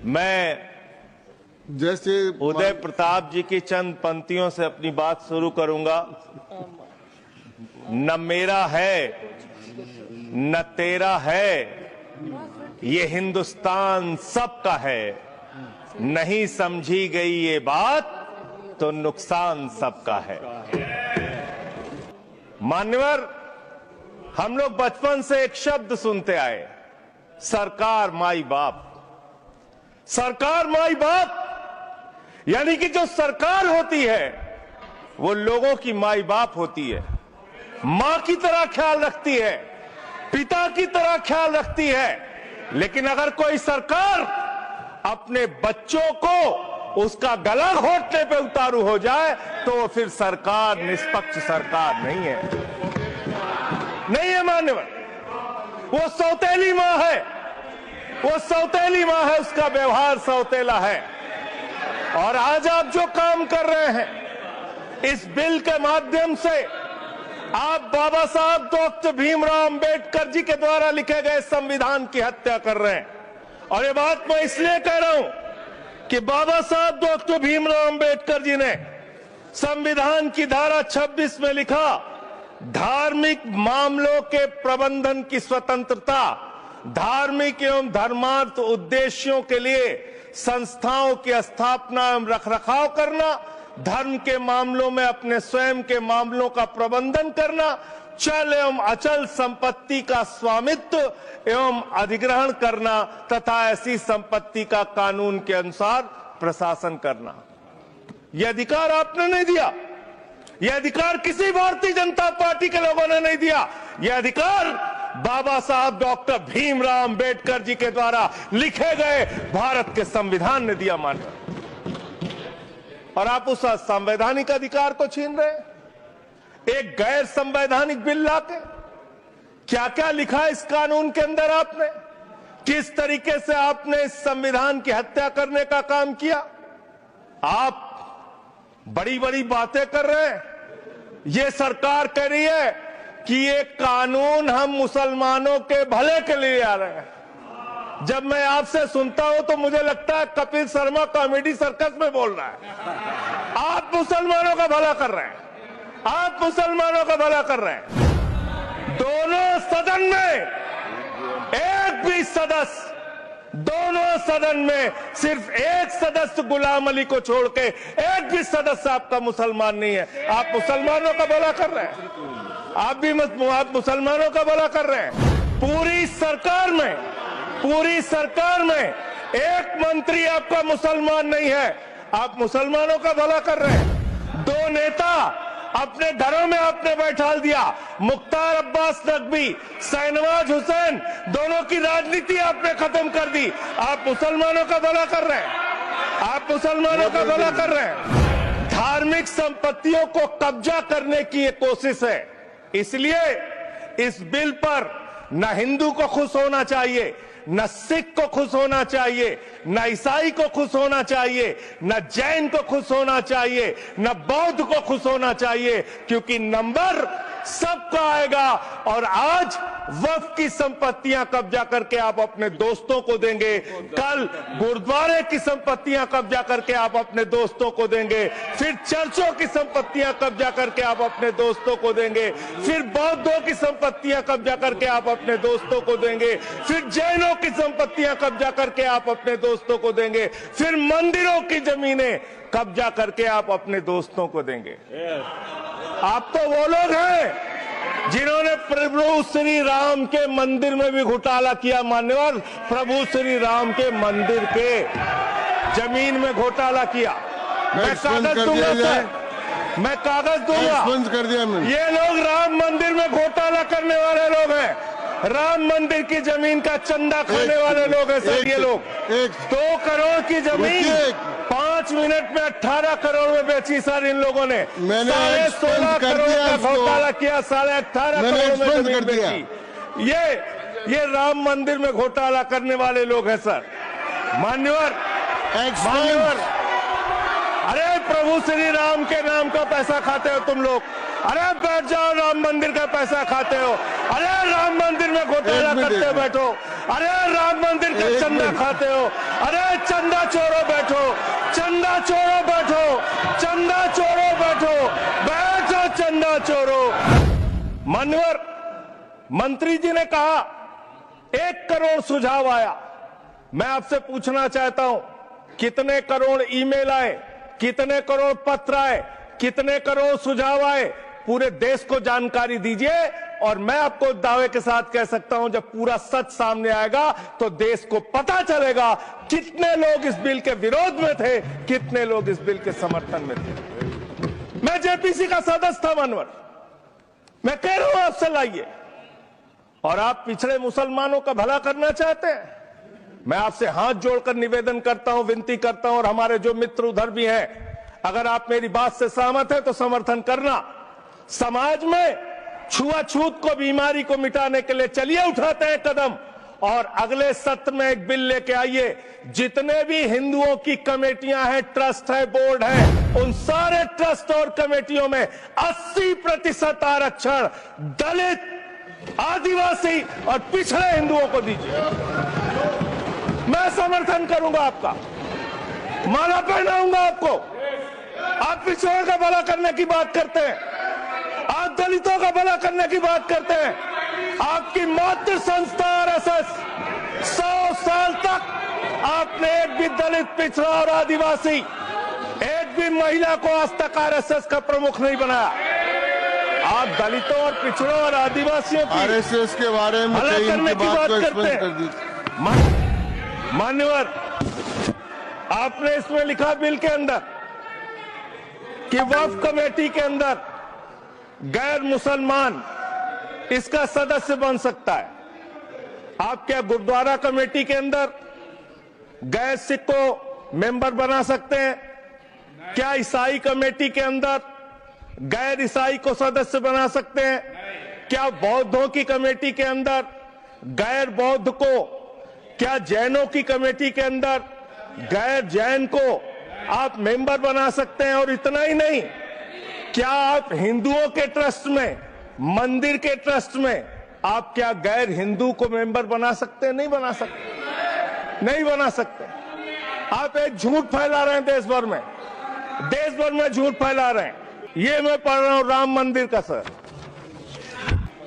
मैं जैसे उदय प्रताप जी की चंद पंक्तियों से अपनी बात शुरू करूंगा। न मेरा है न तेरा है, ये हिंदुस्तान सबका है। नहीं समझी गई ये बात तो नुकसान सबका है। मान्यवर, हम लोग बचपन से एक शब्द सुनते आए, सरकार माई बाप। सरकार माई बाप यानी कि जो सरकार होती है वो लोगों की माई बाप होती है, मां की तरह ख्याल रखती है, पिता की तरह ख्याल रखती है। लेकिन अगर कोई सरकार अपने बच्चों को उसका गला घोटने पे उतारू हो जाए तो फिर सरकार निष्पक्ष सरकार नहीं है, नहीं है मान्यवर। वो सौतेली मां है, वो सौतेली मां है, उसका व्यवहार सौतेला है। और आज आप जो काम कर रहे हैं इस बिल के माध्यम से, आप बाबा साहब डॉक्टर भीमराव अंबेडकर जी के द्वारा लिखे गए संविधान की हत्या कर रहे हैं। और ये बात मैं इसलिए कह रहा हूं कि बाबा साहब डॉक्टर भीमराव अंबेडकर जी ने संविधान की धारा 26 में लिखा, धार्मिक मामलों के प्रबंधन की स्वतंत्रता, धार्मिक एवं धर्मार्थ उद्देश्यों के लिए संस्थाओं की स्थापना एवं रखरखाव करना, धर्म के मामलों में अपने स्वयं के मामलों का प्रबंधन करना, चल एवं अचल संपत्ति का स्वामित्व एवं अधिग्रहण करना तथा ऐसी संपत्ति का कानून के अनुसार प्रशासन करना। यह अधिकार आपने नहीं दिया, यह अधिकार किसी भारतीय जनता पार्टी के लोगों ने नहीं दिया। यह अधिकार बाबा साहब डॉक्टर भीमराव अंबेडकर जी के द्वारा लिखे गए भारत के संविधान ने दिया। मान और आप उस संवैधानिक अधिकार को छीन रहे हैं एक गैर संवैधानिक बिल लाके। क्या क्या लिखा है इस कानून के अंदर आपने, किस तरीके से आपने इस संविधान की हत्या करने का काम किया। आप बड़ी बड़ी बातें कर रहे हैं। ये सरकार कह रही है कि ये कानून हम मुसलमानों के भले के लिए आ रहे हैं। जब मैं आपसे सुनता हूं तो मुझे लगता है कपिल शर्मा कॉमेडी सर्कस में बोल रहा है। आप मुसलमानों का भला कर रहे हैं, आप मुसलमानों का भला कर रहे हैं। दोनों सदन में एक भी सदस्य, दोनों सदन में सिर्फ एक सदस्य गुलाम अली को छोड़ के एक भी सदस्य आपका मुसलमान नहीं है। आप मुसलमानों का भला कर रहे हैं, आप मुसलमानों का भला कर रहे हैं। पूरी सरकार में एक मंत्री आपका मुसलमान नहीं है, आप मुसलमानों का भला कर रहे हैं। दो नेता अपने घरों में आपने बैठा दिया, मुख्तार अब्बास नकवी, शाहनवाज हुसैन, दोनों की राजनीति आपने खत्म कर दी। आप मुसलमानों का भला कर रहे हैं, आप मुसलमानों का भला कर रहे हैं। धार्मिक संपत्तियों को कब्जा करने की ये कोशिश है। इसलिए इस बिल पर न हिंदू को खुश होना चाहिए, न सिख को खुश होना चाहिए, न ईसाई को खुश होना चाहिए, न जैन को खुश होना चाहिए, न बौद्ध को खुश होना चाहिए, क्योंकि नंबर सबका आएगा। और आज वक्फ की संपत्तियां कब्जा करके आप अपने दोस्तों को देंगे, कल गुरुद्वारे की संपत्तियां कब्जा करके आप अपने दोस्तों को देंगे, फिर चर्चों की संपत्तियां कब्जा करके आप अपने दोस्तों को देंगे, फिर बौद्धों की संपत्तियां कब्जा करके आप अपने दोस्तों को देंगे, फिर जैनों की संपत्तियां कब्जा करके आप अपने दोस्तों को देंगे, फिर मंदिरों की जमीनें कब्जा करके आप अपने दोस्तों को देंगे। आप तो वो लोग हैं जिन्होंने प्रभु श्री राम के मंदिर में भी घोटाला किया। मान्यवर, प्रभु श्री राम के मंदिर के जमीन में घोटाला किया। मैं कागज दूंगा सर, मैं कागज दूंगा। कर दिया मैंने। ये लोग राम मंदिर में घोटाला करने वाले लोग हैं, राम मंदिर की जमीन का चंदा खाने वाले लोग हैं सर। ये लोग 2 करोड़ की जमीन 5 मिनट में 18 करोड़ में बेची सर इन लोगों ने। 16.5 करोड़ का घोटाला किया, 18.5 करोड़ में जमीन बेची। ये राम मंदिर में घोटाला करने वाले लोग हैं सर। मान्यवर, अरे प्रभु श्री राम के नाम का पैसा खाते हो तुम लोग। अरे बैठ जाओ, राम मंदिर का पैसा खाते हो। अरे राम मंदिर में घोटाला करते बैठो। अरे राम मंदिर का चंदा खाते हो। अरे चंदा चोरो बैठो, चंदा चोरो बैठो, चंदा चोरो बैठो, बैठो चंदा चोरो। मान्यवर मंत्री जी ने कहा 1 करोड़ सुझाव आया। मैं आपसे पूछना चाहता हूं, कितने करोड़ ईमेल आए, कितने करोड़ पत्र आए, कितने करोड़ सुझाव आए, पूरे देश को जानकारी दीजिए। और मैं आपको दावे के साथ कह सकता हूं, जब पूरा सच सामने आएगा तो देश को पता चलेगा कितने लोग इस बिल के विरोध में थे, कितने लोग इस बिल के समर्थन में थे। मैं जेपीसी का सदस्य था मानवर, मैं कह रहा हूं आपसे लाइए। और आप पिछड़े मुसलमानों का भला करना चाहते हैं, मैं आपसे हाथ जोड़कर निवेदन करता हूं, विनती करता हूं, और हमारे जो मित्र उधर भी हैं, अगर आप मेरी बात से सहमत हैं तो समर्थन करना। समाज में छुआछूत को, बीमारी को मिटाने के लिए चलिए उठाते हैं कदम। और अगले सत्र में एक बिल लेके आइए, जितने भी हिंदुओं की कमेटियां हैं, ट्रस्ट है, बोर्ड है, उन सारे ट्रस्ट और कमेटियों में 80% आरक्षण दलित, आदिवासी और पिछड़े हिंदुओं को दीजिए। मैं समर्थन करूंगा आपका, माला पहनाऊंगा आपको। आप पिछड़ों का भला करने की बात करते हैं, आप दलितों का भला करने की बात करते हैं। आपकी मातृ संस्था आरएसएस 100 साल तक आपने एक भी दलित, पिछड़ा और आदिवासी, एक भी महिला को आज तक आरएसएस का प्रमुख नहीं बनाया। आप दलितों और पिछड़ों और आदिवासियों की आरएसएस के बारे में भला करने की बात करते हैं। मान्यवर, आपने इसमें लिखा बिल के अंदर कि वक्फ कमेटी के अंदर गैर मुसलमान इसका सदस्य बन सकता है। आप क्या गुरुद्वारा कमेटी के अंदर गैर सिख को मेंबर बना सकते हैं? क्या ईसाई कमेटी के अंदर गैर ईसाई को सदस्य बना सकते हैं? क्या बौद्धों की कमेटी के अंदर गैर बौद्ध को, क्या जैनों की कमेटी के अंदर गैर जैन को आप मेंबर बना सकते हैं? और इतना ही नहीं, क्या आप हिंदुओं के ट्रस्ट में, मंदिर के ट्रस्ट में आप क्या गैर हिंदू को मेंबर बना सकते हैं? नहीं बना सकते, नहीं बना सकते। आप एक झूठ फैला रहे हैं देश भर में, देश भर में झूठ फैला रहे हैं। ये मैं पढ़ रहा हूं राम मंदिर का, सर,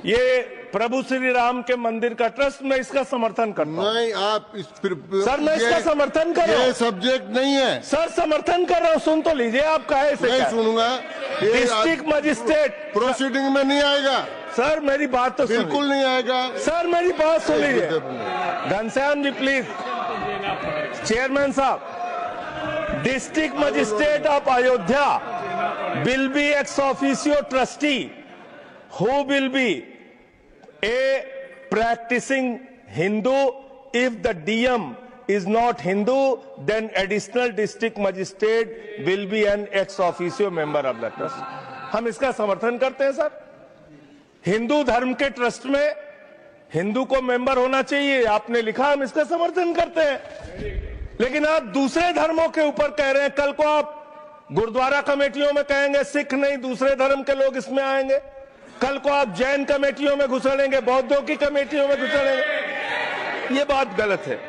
ये प्रभु श्री राम के मंदिर का ट्रस्ट, मैं इसका समर्थन करता हूं। नहीं, आप सर, मैं इसका समर्थन कर रहा हूं। ये सब्जेक्ट नहीं है सर, समर्थन कर रहा हूं, सुन तो लीजिए। आप कहे से नहीं सुनूंगा। डिस्ट्रिक्ट मजिस्ट्रेट प्रोसीडिंग में नहीं आएगा सर, मेरी बात तो सुनिए। बिल्कुल नहीं आएगा सर, मेरी बात सुन लीजिए। घनश्याम जी प्लीज, चेयरमैन साहब, district magistrate of Ayodhya will be ex officio trustee who will be a practicing Hindu. If the DM is not Hindu, then additional district magistrate will be an ex officio member of the trust. हम इसका समर्थन करते हैं sir. Hindu धर्म के trust में हिंदू को member होना चाहिए, आपने लिखा, हम इसका समर्थन करते हैं। लेकिन आप दूसरे धर्मों के ऊपर कह रहे हैं। कल को आप गुरुद्वारा कमेटियों में कहेंगे सिख नहीं, दूसरे धर्म के लोग इसमें आएंगे। कल को आप जैन कमेटियों में घुसड़ेंगे, बौद्धों की कमेटियों में घुसड़ेंगे। ये बात गलत है,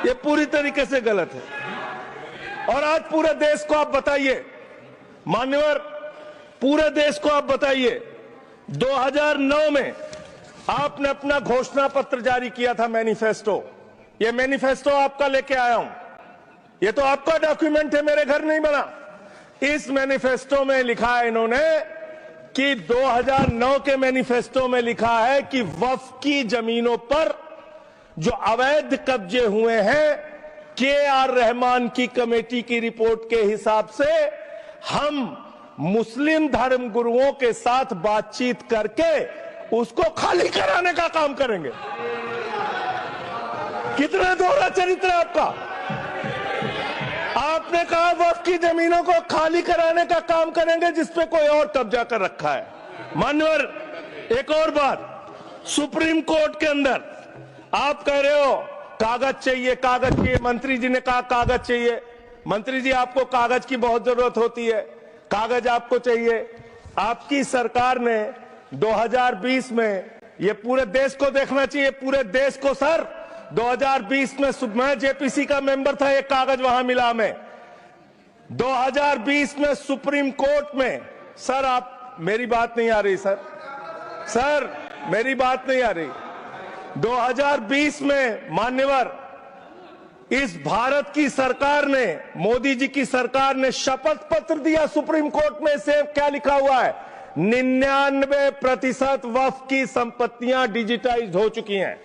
ये पूरी तरीके से गलत है। और आज पूरे देश को आप बताइए, मान्यवर, पूरे देश को आप बताइए, 2009 में आपने अपना घोषणा पत्र जारी किया था, मैनिफेस्टो। ये मैनिफेस्टो आपका लेके आया हूं, ये तो आपका डॉक्यूमेंट है, मेरे घर नहीं बना। इस मैनिफेस्टो में लिखा है इन्होंने कि 2009 के मैनिफेस्टो में लिखा है कि वक्फ की जमीनों पर जो अवैध कब्जे हुए हैं, KR रहमान की कमेटी की रिपोर्ट के हिसाब से हम मुस्लिम धर्म गुरुओं के साथ बातचीत करके उसको खाली कराने का काम करेंगे। कितना दोहरा चरित्र है आपका। आपने कहा वक्फ की जमीनों को खाली कराने का काम करेंगे जिसपे कोई और कब्जा कर रखा है। मान्यवर, एक और बात, सुप्रीम कोर्ट के अंदर आप कह रहे हो कागज चाहिए, कागज चाहिए। मंत्री जी ने कहा कागज चाहिए। मंत्री जी, आपको कागज की बहुत जरूरत होती है, कागज आपको चाहिए। आपकी सरकार ने 2020 में, ये पूरे देश को देखना चाहिए, पूरे देश को सर, 2020 में मैं जेपीसी का मेंबर था, एक कागज वहां मिला हमें, 2020 में सुप्रीम कोर्ट में, सर आप, मेरी बात नहीं आ रही सर मेरी बात नहीं आ रही, 2020 में मान्यवर इस भारत की सरकार ने, मोदी जी की सरकार ने शपथ पत्र दिया सुप्रीम कोर्ट में, से क्या लिखा हुआ है, 99% वक्फ की संपत्तियां डिजिटाइज हो चुकी हैं।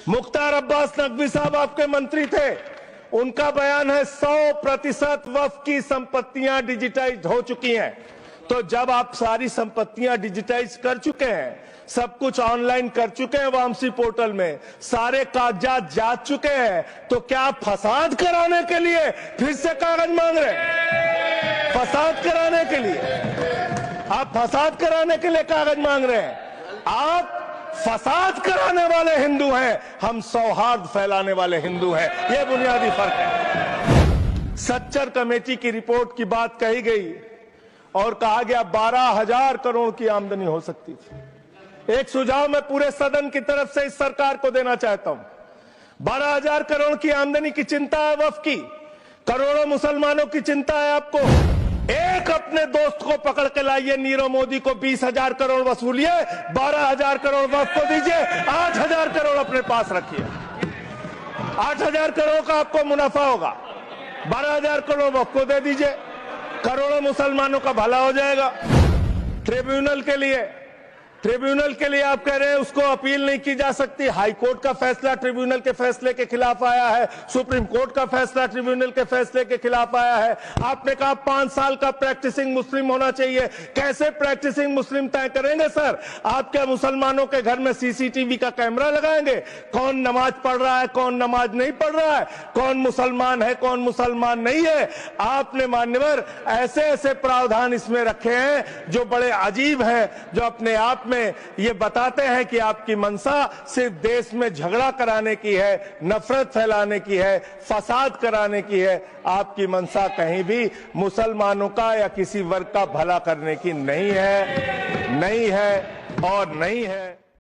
मुख्तार अब्बास नकवी साहब आपके मंत्री थे, उनका बयान है 100% वक्फ की संपत्तियां डिजिटाइज हो चुकी हैं। तो जब आप सारी संपत्तियां डिजिटाइज कर चुके हैं, सब कुछ ऑनलाइन कर चुके हैं वामसी पोर्टल में, सारे कागजात जा चुके हैं, तो क्या आप फसाद कराने के लिए फिर से कागज मांग रहे हैं? फसाद कराने के लिए आप फसाद कराने के लिए कागज मांग रहे हैं? आप फसाद कराने वाले हिंदू हैं, हम सौहार्द फैलाने वाले हिंदू हैं, यह बुनियादी फर्क है। सच्चर कमेटी की रिपोर्ट की बात कही गई और कहा गया 12,000 करोड़ की आमदनी हो सकती थी। एक सुझाव मैं पूरे सदन की तरफ से इस सरकार को देना चाहता हूं, 12,000 करोड़ की आमदनी की चिंता है वक्फ की, करोड़ों मुसलमानों की चिंता है आपको। एक अपने दोस्त को पकड़ के लाइए, नीरव मोदी को 20,000 करोड़ वसूलिए, 12,000 करोड़ वक्फ को दीजिए, 8,000 करोड़ अपने पास रखिए, 8,000 करोड़ का आपको मुनाफा होगा, 12,000 करोड़ वक्फ को दे दीजिए, करोड़ों मुसलमानों का भला हो जाएगा। ट्रिब्यूनल के लिए आप कह रहे हैं उसको अपील नहीं की जा सकती, हाई कोर्ट का फैसला ट्रिब्यूनल के फैसले के खिलाफ आया है, सुप्रीम कोर्ट का फैसला ट्रिब्यूनल के फैसले के खिलाफ आया है। आपने कहा 5 साल का प्रैक्टिसिंग मुस्लिम होना चाहिए, कैसे प्रैक्टिसिंग मुस्लिम तय करेंगे सर? आप क्या मुसलमानों के घर में सीसीटीवी का कैमरा लगाएंगे? कौन नमाज पढ़ रहा है, कौन नमाज नहीं पढ़ रहा है, कौन मुसलमान है, कौन मुसलमान नहीं है? आपने मान्यवर ऐसे ऐसे प्रावधान इसमें रखे हैं जो बड़े अजीब हैं, जो अपने आप में ये बताते हैं कि आपकी मंशा सिर्फ देश में झगड़ा कराने की है, नफरत फैलाने की है, फसाद कराने की है। आपकी मंशा कहीं भी मुसलमानों का या किसी वर्ग का भला करने की नहीं है और नहीं है।